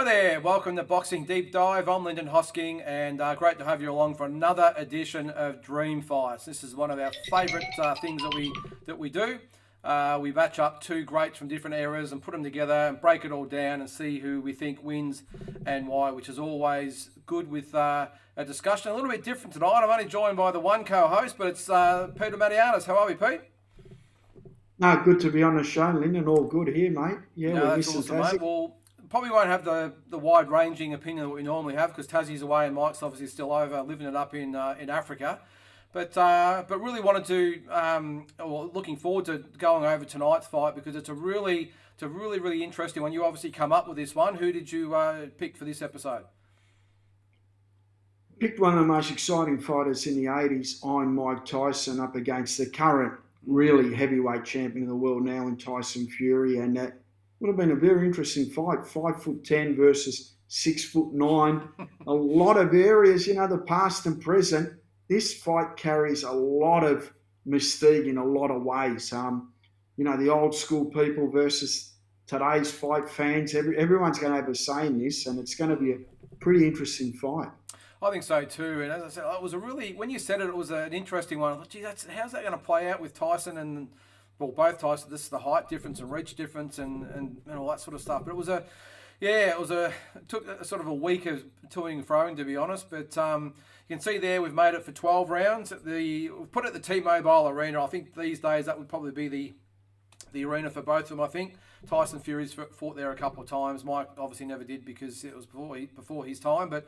Hi there, welcome to Boxing Deep Dive. I'm Lyndon Hosking, and great to have you along for another edition of Dream Fights. This is one of our favourite things that we do. We match up two greats from different eras and put them together and break it all down and see who we think wins and why, which is always good with a discussion. A little bit different tonight. I'm only joined by the one co-host, but it's Peter Marianis. How are we, Pete? No, good to be on the show, Lyndon. All good here, mate. Yeah, No, we're that's missing awesome, mate. Tassie. Well, probably won't have the wide-ranging opinion that we normally have because Tassie's away and Mike's obviously still over living it up in Africa. But really wanted to, or looking forward to going over tonight's fight because it's a really interesting one. You obviously come up with this one. Who did you pick for this episode? Picked one of the most exciting fighters in the 80s, Iron Mike Tyson, up against the current really heavyweight champion of the world now in Tyson Fury. And that would have been a very interesting fight. 5'10" versus 6'9". A lot of areas, the past and present. This fight carries a lot of mystique in a lot of ways. The old school people versus today's fight fans. Everyone's going to have a say in this, and it's going to be a pretty interesting fight. I think so too. And as I said, it was when you said it, it was an interesting one. I thought, gee, how's that going to play out with Tyson and, well, both Tyson. This is the height difference and reach difference and all that sort of stuff. But it took a sort of a week of toing and froing, to be honest. But you can see there we've made it for 12 rounds. We've put it at the T-Mobile Arena. I think these days that would probably be the arena for both of them. I think Tyson Fury's fought there a couple of times. Mike obviously never did because it was before his time. But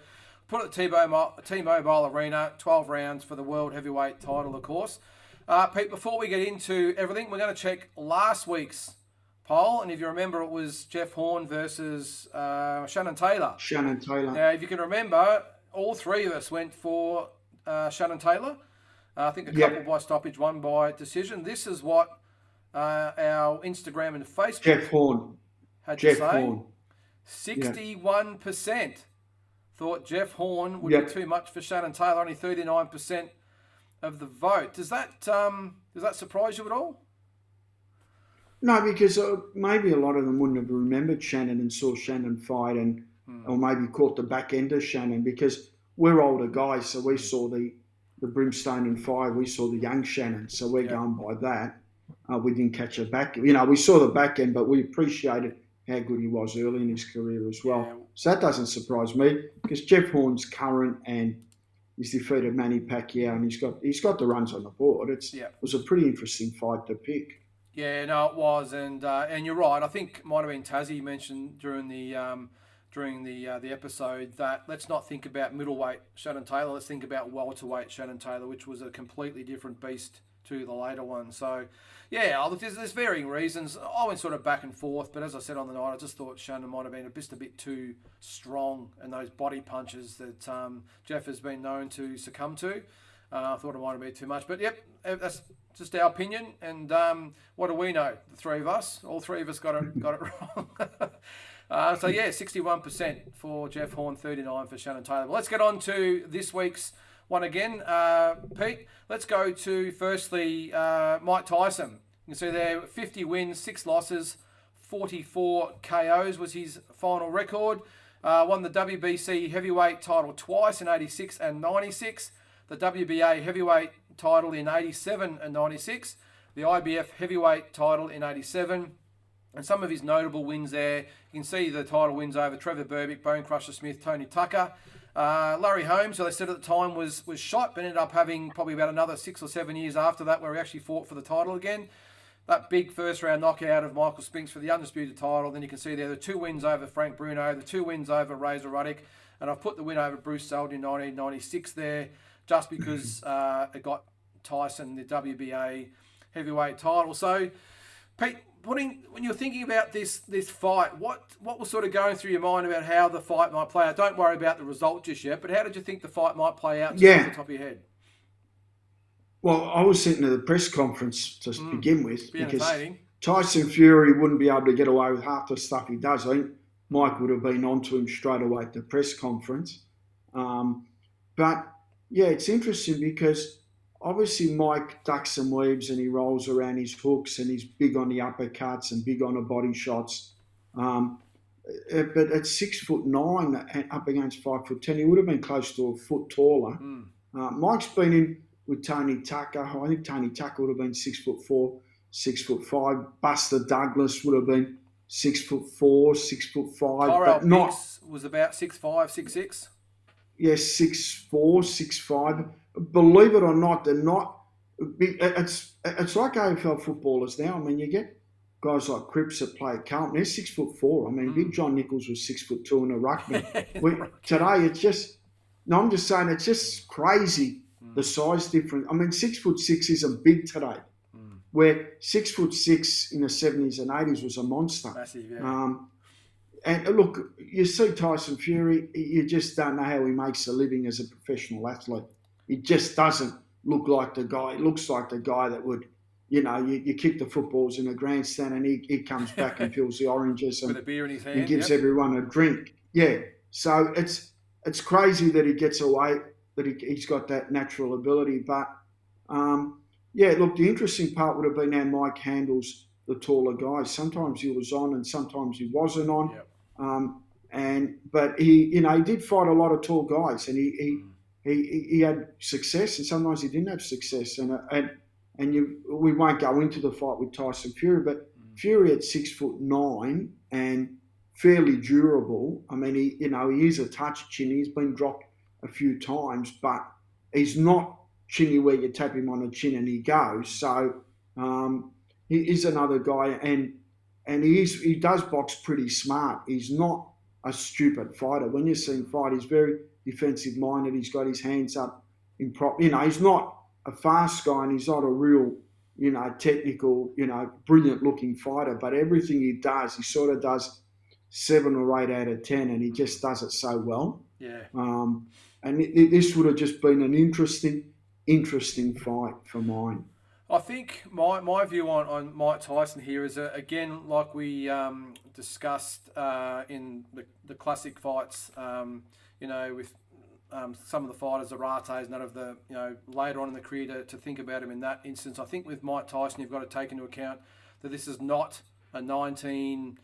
put it at T-Mobile Arena, 12 rounds for the World Heavyweight title, of course. Pete, before we get into everything, we're going to check last week's poll. And if you remember, it was Jeff Horn versus Shannon Taylor. Shannon Taylor. Now, if you can remember, all three of us went for Shannon Taylor. I think a couple by stoppage, one by decision. This is what our Instagram and Facebook Jeff Horn had to say. Horn. 61% thought Jeff Horn would be too much for Shannon Taylor. Only 39% of the vote. Does that surprise you at all? No, because maybe a lot of them wouldn't have remembered Shannon and saw Shannon fight, or maybe caught the back end of Shannon, because we're older guys, so we saw the brimstone and fire. We saw the young Shannon, so we're going by that. We didn't catch a back. We saw the back end, but we appreciated how good he was early in his career as well. Yeah. So that doesn't surprise me, because Jeff Horn's current and he's defeated Manny Pacquiao, and he's got the runs on the board. It was a pretty interesting fight to pick. Yeah, no, it was, and you're right. I think it might have been Tassie mentioned during the episode that let's not think about middleweight Shannon Taylor. Let's think about welterweight Shannon Taylor, which was a completely different beast to the later one. So, yeah, look, there's varying reasons. I went sort of back and forth, but as I said on the night, I just thought Shannon might have been just a bit too strong, and those body punches that Jeff has been known to succumb to. I thought it might have been too much, but yep, that's just our opinion. And what do we know? The three of us, all three of us got it wrong. So yeah, 61% for Jeff Horn, 39% for Shannon Taylor. But let's get on to this week's one again. Pete, let's go to firstly Mike Tyson. You can see there 50 wins, 6 losses, 44 KOs was his final record. Won the WBC heavyweight title twice in 86 and 96. The WBA heavyweight title in 87 and 96. The IBF heavyweight title in 87. And some of his notable wins there, you can see the title wins over Trevor Berbick, Bone Crusher Smith, Tony Tucker. Larry Holmes, who they said at the time was shot, but ended up having probably about another 6 or 7 years after that where he actually fought for the title again. That big first round knockout of Michael Spinks for the undisputed title. Then you can see there the 2 wins over Frank Bruno, the 2 wins over Razor Ruddock, and I've put the win over Bruce Seldon in 1996 there just because it got Tyson the WBA heavyweight title. So, Pete, when you're thinking about this fight, what was sort of going through your mind about how the fight might play out? Don't worry about the result just yet, but how did you think the fight might play out off the top of your head? Well, I was sitting at the press conference to begin with because entertaining. Tyson Fury wouldn't be able to get away with half the stuff he does. I think Mike would have been onto him straight away at the press conference. But, yeah, it's interesting because obviously Mike ducks and weaves and he rolls around his hooks and he's big on the uppercuts and big on the body shots. but at 6'9" and up against 5'10", he would have been close to a foot taller. Mike's been in with Tony Tucker. I think Tony Tucker would have been 6'4", 6'5". Buster Douglas would have been 6'4", 6'5", Tyrell but not. Biggs was about 6'5", 6'6". Yes, 6'4", 6'5". Believe it or not, they're not. It's like AFL footballers now. I mean, you get guys like Cripps that play at Carlton. They're 6'4". I mean, Big John Nichols was 6'2" in a ruckman. Today, it's just. No, I'm just saying, it's just crazy the size difference. I mean, 6'6" isn't big today. Where 6'6" in the 70s and 80s was a monster. Massive, yeah. And look, you see Tyson Fury, you just don't know how he makes a living as a professional athlete. He just doesn't look like the guy. He looks like the guy that would, you kick the footballs in a grandstand and he comes back and peels the oranges with a beer in his hand, and gives everyone a drink. Yeah. So it's crazy that he gets away, that he's got that natural ability. But, look, the interesting part would have been how Mike handles the taller guys. Sometimes he was on and sometimes he wasn't on. Yep. But he did fight a lot of tall guys, and he had success, and sometimes he didn't have success. We won't go into the fight with Tyson Fury, but Fury at 6'9" and fairly durable. I mean, he is a touch chinny. He's been dropped a few times, but he's not chinny where you tap him on the chin and he goes. So he is another guy, and he does box pretty smart. He's not a stupid fighter. When you see him fight, he's very defensive minded. He's got his hands up in prop. He's not a fast guy, and he's not a real, technical, brilliant looking fighter. But everything he does, he sort of does 7 or 8 out of 10, and he just does it so well. Yeah. And this would have just been an interesting fight for mine. I think my view on Mike Tyson here is, again, like we discussed in the classic fights, with some of the fighters, the Rates, none of the, later on in the career to think about him in that instance. I think with Mike Tyson, you've got to take into account that this is not a late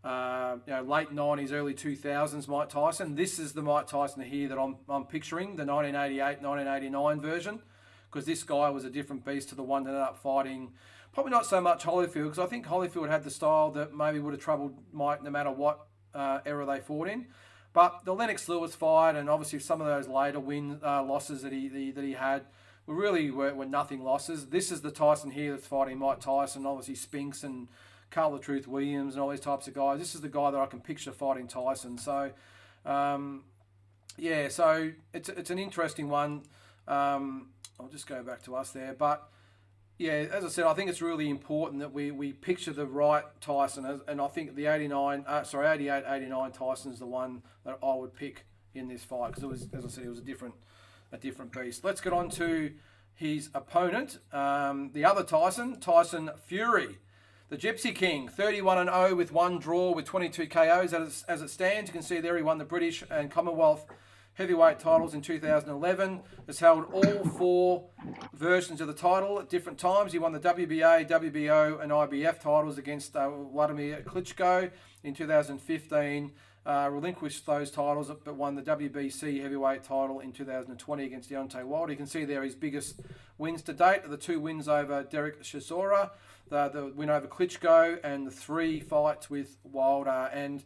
90s, early 2000s Mike Tyson. This is the Mike Tyson here that I'm picturing, the 1988, 1989 version. Because this guy was a different beast to the one that ended up fighting, probably not so much Holyfield, because I think Holyfield had the style that maybe would have troubled Mike no matter what era they fought in. But the Lennox Lewis fight, and obviously some of those later losses that he had, were nothing losses. This is the Tyson here that's fighting Mike Tyson, obviously Spinks and Carl the Truth Williams and all these types of guys. This is the guy that I can picture fighting Tyson. So, so it's an interesting one. I'll just go back to us there. But, yeah, as I said, I think it's really important that we picture the right Tyson. And I think the 88-89 Tyson's the one that I would pick in this fight. Because, it was, as I said, it was a different beast. Let's get on to his opponent. The other Tyson Fury. The Gypsy King, 31-0 with 1 draw with 22 KOs. As it stands, you can see there he won the British and Commonwealth heavyweight titles in 2011. Has held all 4 versions of the title at different times. He won the WBA, WBO, and IBF titles against Vladimir Klitschko in 2015. Relinquished those titles, but won the WBC heavyweight title in 2020 against Deontay Wilder. You can see there his biggest wins to date are the 2 wins over Derek Chisora, the win over Klitschko, and the 3 fights with Wilder. And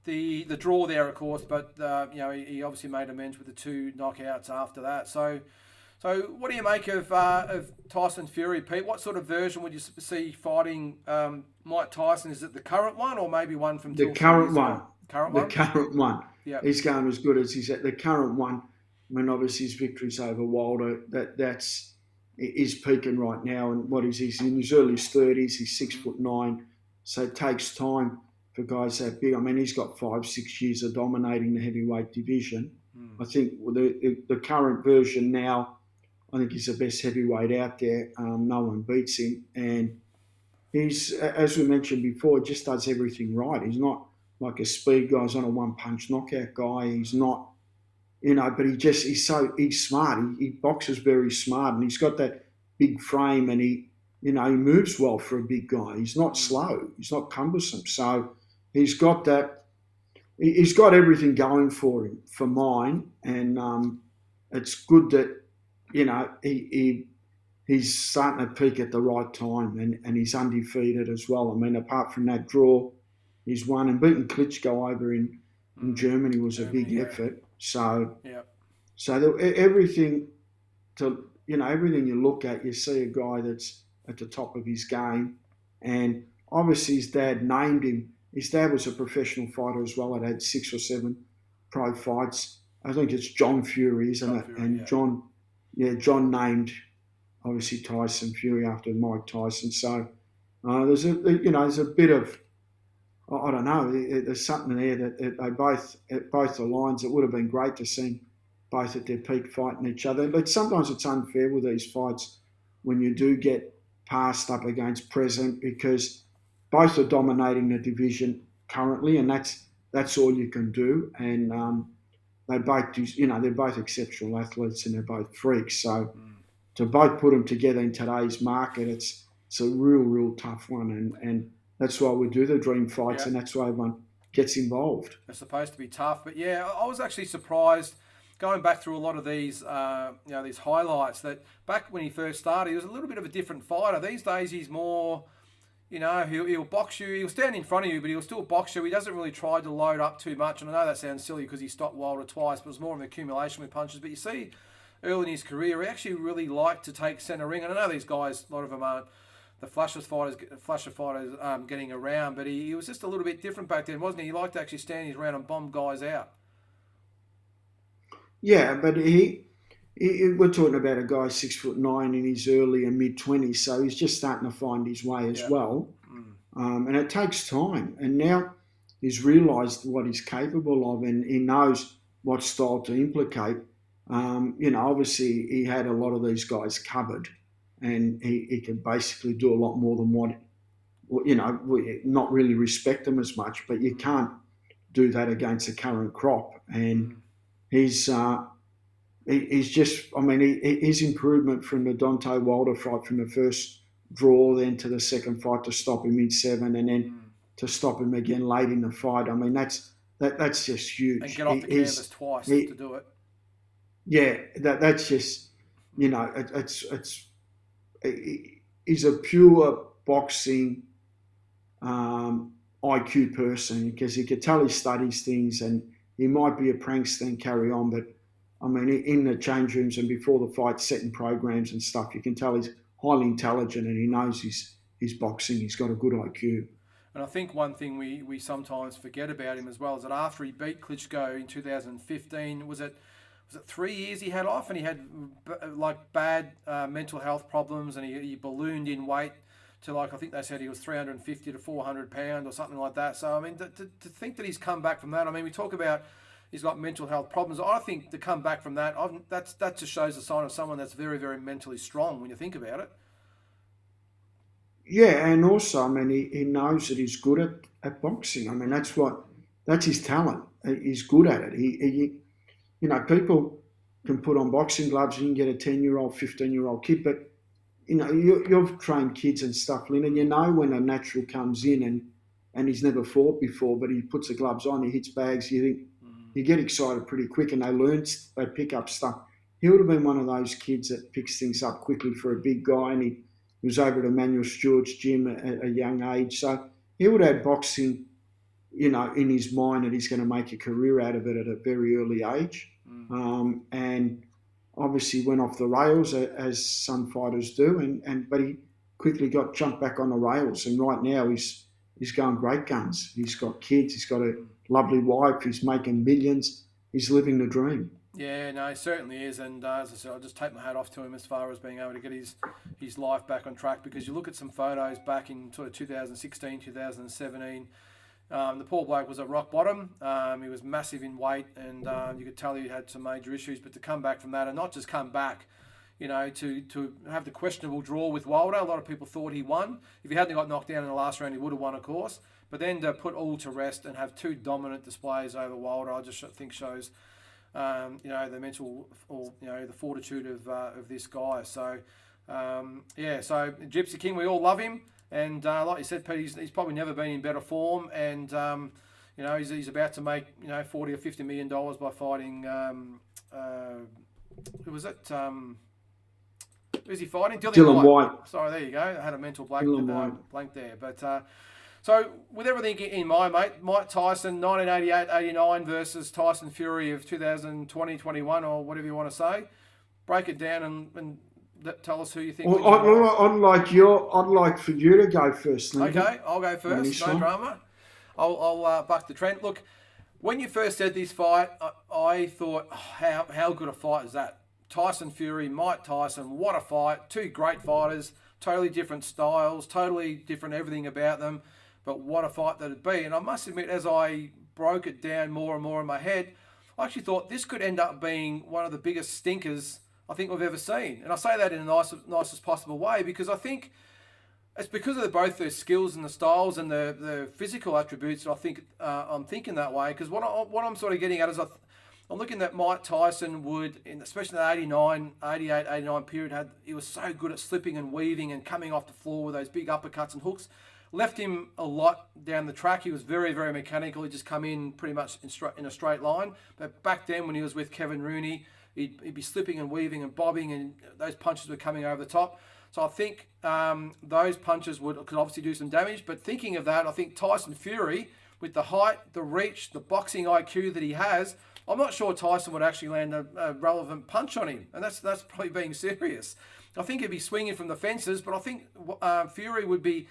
the draw there, of course, but he obviously made amends with the 2 knockouts after that. So what do you make of Tyson Fury, Pete? What sort of version would you see fighting Mike Tyson? Is it the current one, or maybe one from the current one? The current one. Yeah, he's going as good as he's at. The current one. I mean, obviously his victories over Wilder. That's peaking right now, and what is he's in his early 30s. He's 6'9", so it takes time for guys that big. I mean, he's got 5-6 years of dominating the heavyweight division. I think the current version now, I think he's the best heavyweight out there. No one beats him, and he's, as we mentioned before, just does everything right. He's not like a speed guy. He's not a one-punch knockout guy. He's not, but he's smart. He boxes very smart, and he's got that big frame, and he moves well for a big guy. He's not slow. He's not cumbersome. So he's got that. he's got everything going for him, for mine, and it's good that he's starting to peak at the right time, and he's undefeated as well. I mean, apart from that draw, he's won and beaten Klitschko over in Germany was a Germany, big yeah. effort. So Yeah. everything everything you look at, you see a guy that's at the top of his game, and obviously his dad named him. His dad was a professional fighter as well. It had 6 or 7 pro fights. I think it's John Fury, isn't John it? Fury, And yeah. John named obviously Tyson Fury after Mike Tyson. So there's a bit of I don't know. There's something there that they both at both the lines. It would have been great to see both at their peak fighting each other. But sometimes it's unfair with these fights when you do get passed up against present because both are dominating the division currently, and that's all you can do. And they both do, they're both exceptional athletes and they're both freaks. So to both put them together in today's market, it's a real tough one, and that's why we do the dream fights, Yeah. and that's why everyone gets involved. They're supposed to be tough, but yeah, I was actually surprised going back through a lot of these, these highlights that back when he first started, he was a little bit of a different fighter. These days, he's more, he'll box you. He'll stand in front of you, but he'll still box you. He doesn't really try to load up too much. And I know that sounds silly because he stopped Wilder twice, but it was more of an accumulation with punches. But you see, early in his career, he actually really liked to take centre ring. And I know these guys, a lot of them aren't the flasher fighters getting around, but he was just a little bit different back then, wasn't he? He liked to actually stand his ground and bomb guys out. Yeah, but we're talking about a guy 6'9" in his early and mid 20s, so he's just starting to find his way as Yeah. well. And it takes time. And now he's realised what he's capable of, and he knows what style to implicate. Obviously he had a lot of these guys covered, and he can basically do a lot more than we not really respect them as much. But you can't do that against the current crop, and he's he's just, I mean, his improvement from the Deontay Wilder fight, from the first draw, then to the second fight to stop him in 7, and then to stop him again late in the fight. I mean, that's just And huge. get off the canvas twice to do it. Yeah, that's just, it's he's a pure boxing IQ person, because you could tell he studies things, and he might be a prankster and carry on, but I mean, in the change rooms and before the fight, setting programs and stuff, you can tell he's highly intelligent and he knows his boxing. He's got a good IQ. And I think one thing we sometimes forget about him as well is that after he beat Klitschko in 2015, was it 3 years he had off, and he had like bad mental health problems, and he ballooned in weight to, like, I think they said he was 350 to 400 pounds or something like that. So I mean, to think that he's come back from that, I mean, we talk about he's got mental health problems. I think to come back from that, that just shows a sign of someone that's very mentally strong when you think about it. Yeah, and also, I mean, he knows that he's good at boxing. I mean, that's his talent. He's good at it. People can put on boxing gloves. You can get a 10-year-old, 15-year-old kid, but you've trained kids and stuff, Lynn, and you know when a natural comes in, and he's never fought before, but he puts the gloves on, he hits bags. You get excited pretty quick, and they pick up stuff. He would have been one of those kids that picks things up quickly for a big guy, and he was over at Emmanuel Stewart's gym at a young age. So he would have had boxing, in his mind, that he's going to make a career out of it at a very early age. And obviously went off the rails, as some fighters do, but he quickly got jumped back on the rails, and right now he's going great guns. He's got kids, he's got a lovely wife, he's making millions, he's living the dream. Yeah, no, he certainly is, and as I said, I'll just take my hat off to him as far as being able to get his life back on track. Because you look at some photos back in sort of 2016, 2017. The poor bloke was at rock bottom. He was massive in weight, and you could tell he had some major issues. But to come back from that, and not just come back, to have the questionable draw with Wilder, a lot of people thought he won. If he hadn't got knocked down in the last round, he would have won, of course. But then to put all to rest and have 2 dominant displays over Wilder, I just think shows, the mental, or the fortitude of this guy. So, so Gypsy King, we all love him. And like you said, Pete, he's probably never been in better form. And, You know, he's about to make, you know, $40 or $50 million by fighting. Who was it? Who's he fighting? Dylan White. Sorry, there you go. I had a mental blank there. But so with everything in mind, mate, Mike Tyson, 1988-89 versus Tyson Fury of 2020-21, or whatever you want to say. Break it down and tell us who you think. Well, I'd like for you to go first. Okay, I'll go first. No drama. I'll buck the trend. Look, when you first said this fight, I thought, how good a fight is that? Tyson Fury, Mike Tyson, what a fight. Two great fighters, totally different styles, totally different everything about them. But what a fight that'd be. And I must admit, as I broke it down more and more in my head, I actually thought this could end up being one of the biggest stinkers I think we've ever seen. And I say that in the nicest possible way, because I think it's because of both their skills and the styles and the physical attributes that I think I'm thinking that way. Because what I'm sort of getting at is I'm looking at Mike Tyson would, especially in the 88-89 period, he was so good at slipping and weaving and coming off the floor with those big uppercuts and hooks. Left him a lot down the track. He was very, very mechanical. He'd just come in pretty much in a straight line. But back then, when he was with Kevin Rooney, he'd be slipping and weaving and bobbing, and those punches were coming over the top. So I think those punches could obviously do some damage. But thinking of that, I think Tyson Fury, with the height, the reach, the boxing IQ that he has, I'm not sure Tyson would actually land a relevant punch on him. And that's probably being serious. I think he'd be swinging from the fences, but I think Fury would be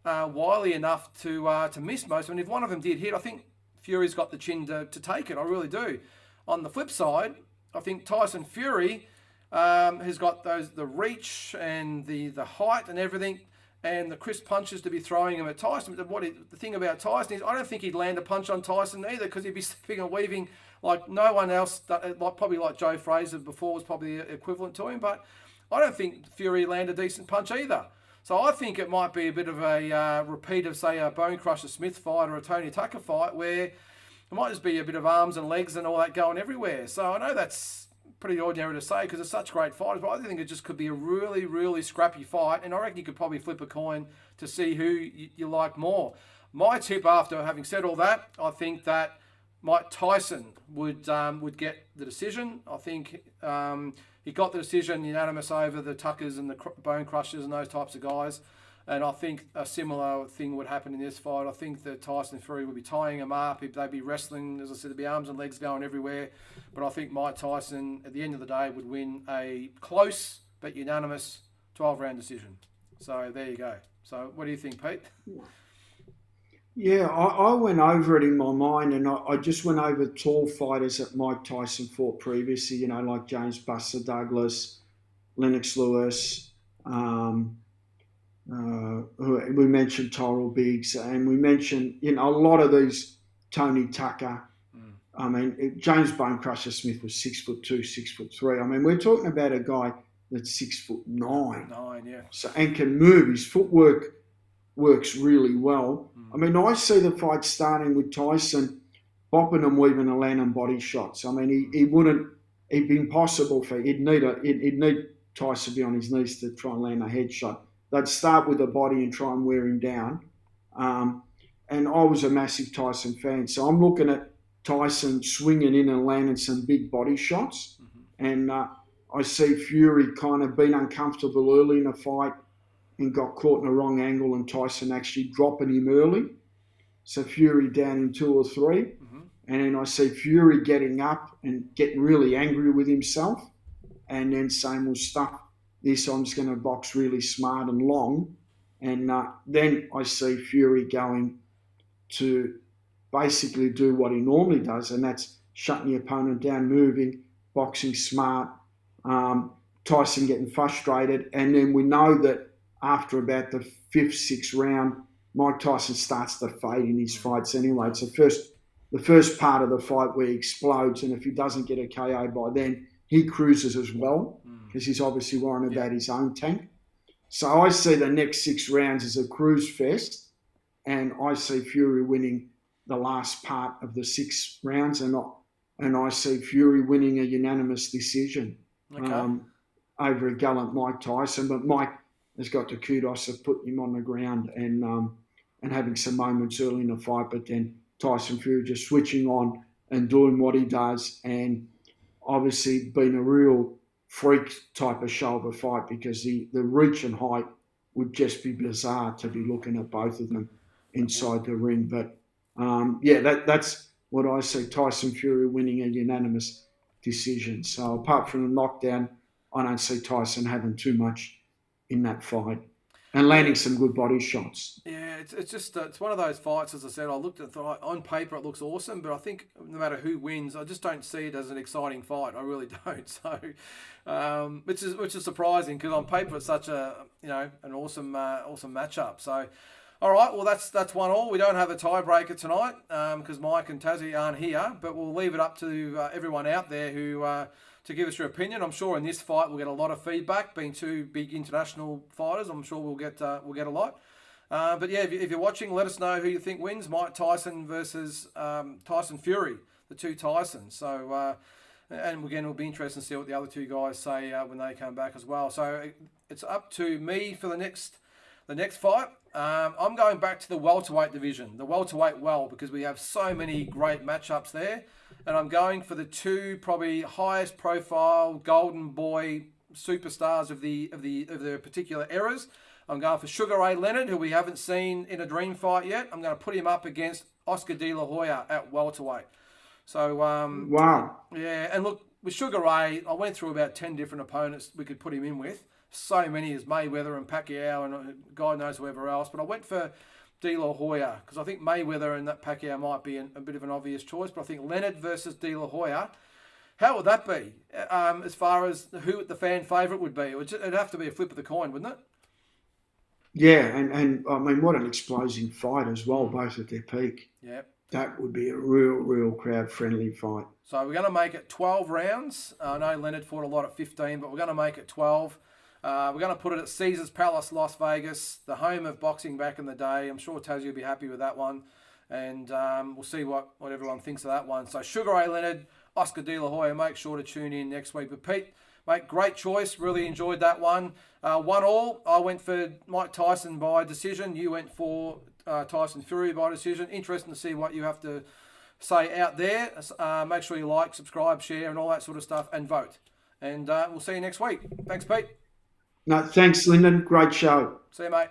wily enough to miss most. And if one of them did hit, I think Fury's got the chin to take it. I really do. On the flip side, I think Tyson Fury has got the reach and the height and everything, and the crisp punches to be throwing him at Tyson. But the thing about Tyson is, I don't think he'd land a punch on Tyson either, because he'd be slipping and weaving like no one else. Probably like Joe Fraser before was probably equivalent to him, but I don't think Fury land a decent punch either. So I think it might be a bit of a repeat of, say, a Bone Crusher Smith fight or a Tony Tucker fight, where it might just be a bit of arms and legs and all that going everywhere. So I know that's pretty ordinary to say because they're such great fighters, but I think it just could be a really, really scrappy fight, and I reckon you could probably flip a coin to see who you like more. My tip, after having said all that, I think that Mike Tyson would get the decision. I think he got the decision unanimous over the Tuckers and the Bone Crushers and those types of guys. And I think a similar thing would happen in this fight. I think that Tyson Fury would be tying him up. They'd be wrestling, as I said, there'd be arms and legs going everywhere. But I think Mike Tyson, at the end of the day, would win a close but unanimous 12-round decision. So there you go. So what do you think, Pete? Yeah, I went over it in my mind, and I just went over tall fighters that Mike Tyson fought previously, like James Buster Douglas, Lennox Lewis, we mentioned Tyrell Biggs, and we mentioned a lot of these, Tony Tucker. I mean, James Bone Crusher Smith was 6'2", 6'3". I mean, we're talking about a guy that's 6'9". 9, yeah. So, and can move. His footwork works really well. I mean, I see the fight starting with Tyson bopping and weaving and landing body shots. I mean, it'd be impossible he'd need Tyson to be on his knees to try and land a headshot. They'd start with the body and try and wear him down. And I was a massive Tyson fan, so I'm looking at Tyson swinging in and landing some big body shots. And I see Fury kind of being uncomfortable early in the fight and got caught in the wrong angle, and Tyson actually dropping him early. So Fury down in 2 or 3. And then I see Fury getting up and getting really angry with himself, and then saying, well, stuff this, I'm just going to box really smart and long. And then I see Fury going to basically do what he normally does, and that's shutting the opponent down, moving, boxing smart, Tyson getting frustrated. And then we know that after about the 5th, 6th round, Mike Tyson starts to fade in his fights anyway. It's the first part of the fight where he explodes, and if he doesn't get a KO by then, he cruises as well, because he's obviously worrying about his own tank. So I see the next 6 rounds as a cruise fest, and I see Fury winning the last part of the 6 rounds, and I see Fury winning a unanimous decision over a gallant Mike Tyson. But Mike has got the kudos of putting him on the ground and having some moments early in the fight, but then Tyson Fury just switching on and doing what he does, and obviously being a real freak type of shoulder fight, because the reach and height would just be bizarre to be looking at both of them It would. inside the ring. But yeah, that's what I see: Tyson Fury winning a unanimous decision. So apart from the knockdown, I don't see Tyson having too much in that fight and landing Yeah. some good body shots. Yeah, it's just it's one of those fights. As I said, I looked at thought on paper it looks awesome, but I think no matter who wins, I just don't see it as an exciting fight. I really don't. So, which is surprising because on paper it's such a an awesome matchup. So, all right, well that's 1-1. We don't have a tiebreaker tonight because Mike and Tassie aren't here, but we'll leave it up to everyone out there who. To give us your opinion, I'm sure in this fight we'll get a lot of feedback. Being two big international fighters, I'm sure we'll get a lot. But yeah, if you're watching, let us know who you think wins. Mike Tyson versus Tyson Fury, the two Tysons. So, and again, it'll be interesting to see what the other two guys say when they come back as well. So it's up to me for the next fight. I'm going back to the welterweight division, the welterweight because we have so many great matchups there, and I'm going for the two probably highest profile golden boy superstars of the particular eras. I'm going for Sugar Ray Leonard, who we haven't seen in a dream fight yet. I'm going to put him up against Oscar De La Hoya at welterweight. So Wow. yeah, and look, with Sugar Ray, I went through about 10 different opponents we could put him in with. So many as Mayweather and Pacquiao and God knows whoever else. But I went for De La Hoya because I think Mayweather and that Pacquiao might be a bit of an obvious choice. But I think Leonard versus De La Hoya, how would that be as far as who the fan favourite would be? It'd have to be a flip of the coin, wouldn't it? Yeah, and I mean, what an explosive fight as well, both at their peak. Yeah. That would be a real crowd friendly fight. So we're going to make it 12 rounds. I know Leonard fought a lot at 15, but we're going to make it 12. We're going to put it at Caesars Palace, Las Vegas, the home of boxing back in the day. I'm sure Tassie will be happy with that one. And we'll see what everyone thinks of that one. So Sugar Ray Leonard, Oscar De La Hoya, make sure to tune in next week. But Pete, mate, great choice. Really enjoyed that one. 1-1. I went for Mike Tyson by decision. You went for Tyson Fury by decision. Interesting to see what you have to say out there. Make sure you like, subscribe, share, and all that sort of stuff, and vote. And we'll see you next week. Thanks, Pete. No, thanks, Lyndon. Great show. See you, mate.